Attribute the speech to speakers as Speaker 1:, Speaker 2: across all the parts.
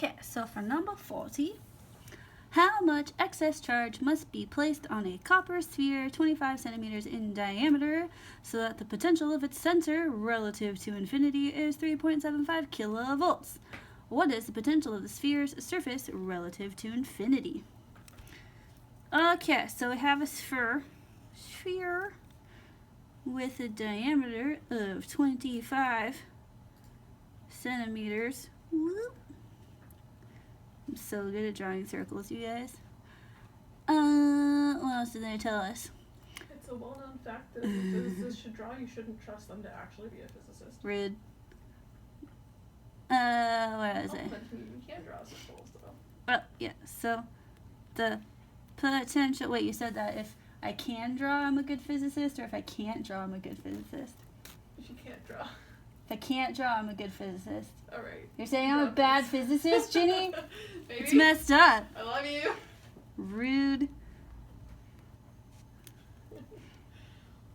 Speaker 1: Okay, so for number 40, how much excess charge must be placed on a copper sphere 25 centimeters in diameter so that the potential of its center relative to infinity is 3.75 kilovolts? What is the potential of the sphere's surface relative to infinity? Okay, so we have a sphere with a diameter of 25 centimeters. Whoop. I'm so good at drawing circles, you guys. What else did they tell us?
Speaker 2: It's a well-known fact that if a physicist should draw, you shouldn't trust them to actually be a physicist.
Speaker 1: Rude. What is it?
Speaker 2: You can draw circles, though.
Speaker 1: Well, yeah, so the potential... Wait, you said that if I can draw, I'm a good physicist, or if I can't draw, I'm a good physicist?
Speaker 2: If you can't draw.
Speaker 1: If I can't draw, I'm a good physicist.
Speaker 2: Alright.
Speaker 1: You're saying I'm a bad physicist, Ginny?
Speaker 2: Maybe.
Speaker 1: It's messed up.
Speaker 2: I love you.
Speaker 1: Rude.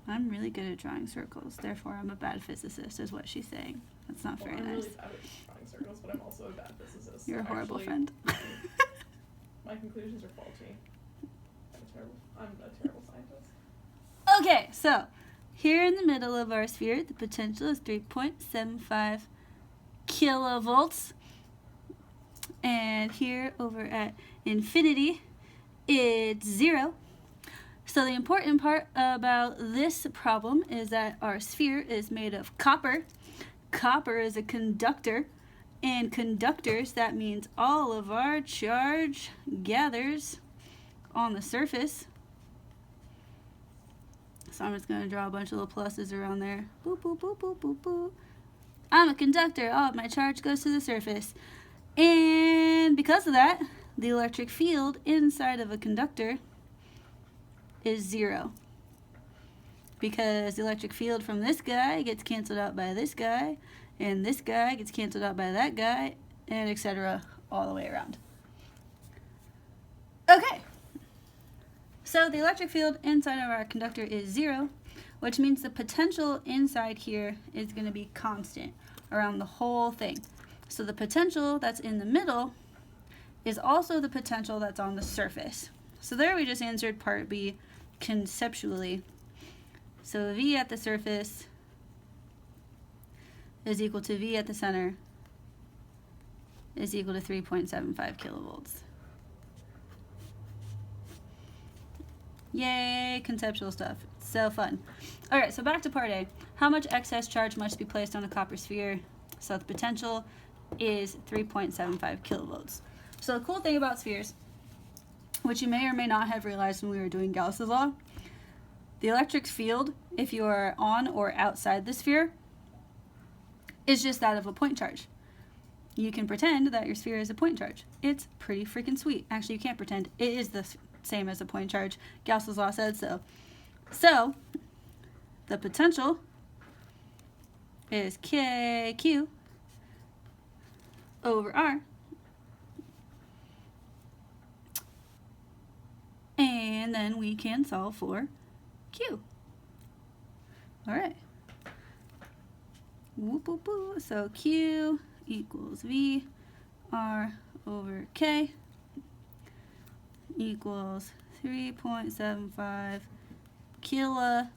Speaker 1: I'm really good at drawing circles, therefore I'm a bad physicist, is what she's saying. That's not very
Speaker 2: I'm
Speaker 1: nice.
Speaker 2: really bad at drawing circles, but I'm also a bad physicist.
Speaker 1: You're a horrible friend.
Speaker 2: My conclusions are faulty. I'm a terrible scientist.
Speaker 1: Okay, so here in the middle of our sphere, the potential is 3.75 kilovolts. And here over at infinity, it's 0. So the important part about this problem is that our sphere is made of copper. Copper is a conductor. And conductors, that means all of our charge gathers on the surface. So I'm just going to draw a bunch of little pluses around there. Boop, boop, boop, boop, boop, boop. I'm a conductor. All of my charge goes to the surface. And because of that, the electric field inside of a conductor is 0. Because the electric field from this guy gets canceled out by this guy, and this guy gets canceled out by that guy, and etc. all the way around. Okay. So the electric field inside of our conductor is 0, which means the potential inside here is going to be constant around the whole thing. So the potential that's in the middle is also the potential that's on the surface. So there we just answered part B conceptually. So V at the surface is equal to V at the center is equal to 3.75 kilovolts. Yay, conceptual stuff. It's so fun. Alright, so back to part A. How much excess charge must be placed on a copper sphere? So the potential is 3.75 kilovolts. So the cool thing about spheres, which you may or may not have realized when we were doing Gauss's law, the electric field, if you are on or outside the sphere, is just that of a point charge. You can pretend that your sphere is a point charge. It's pretty freaking sweet. Actually, you can't pretend. It is the same as a point charge. Gauss's law said so. So, the potential is KQ over R. And then we can solve for Q. Alright. Whoop, whoop, whoop. So Q equals V R over K equals 3.75 kilovolts.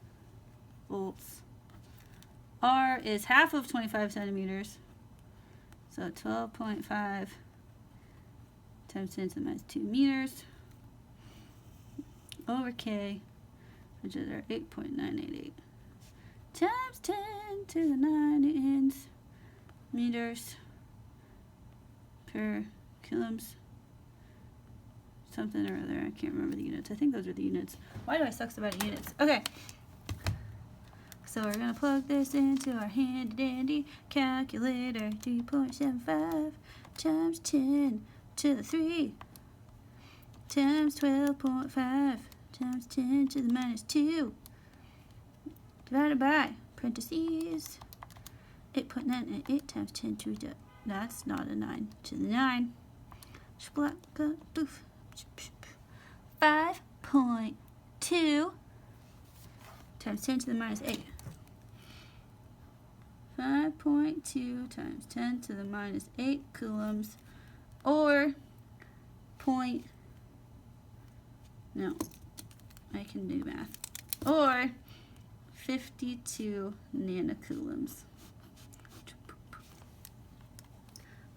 Speaker 1: R is half of 25 centimeters. So 12.5 times 10 to the minus 2 meters over K, which is our 8.988 times 10 to the 9 meters per coulombs. Something or other. I can't remember the units. I think those are the units. Why do I suck so bad at units? Okay. So we're going to plug this into our handy dandy calculator. 3.75 times 10 to the 3 times 12.5 times 10 to the minus 2 divided by parentheses 8.988 times 10 to the, that's not a 9, to the 9. 5.2 times 10 to the minus 8. 5.2 times 10 to the minus 8 coulombs or point, no, I can do math, or 52 nanocoulombs.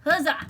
Speaker 1: Huzzah!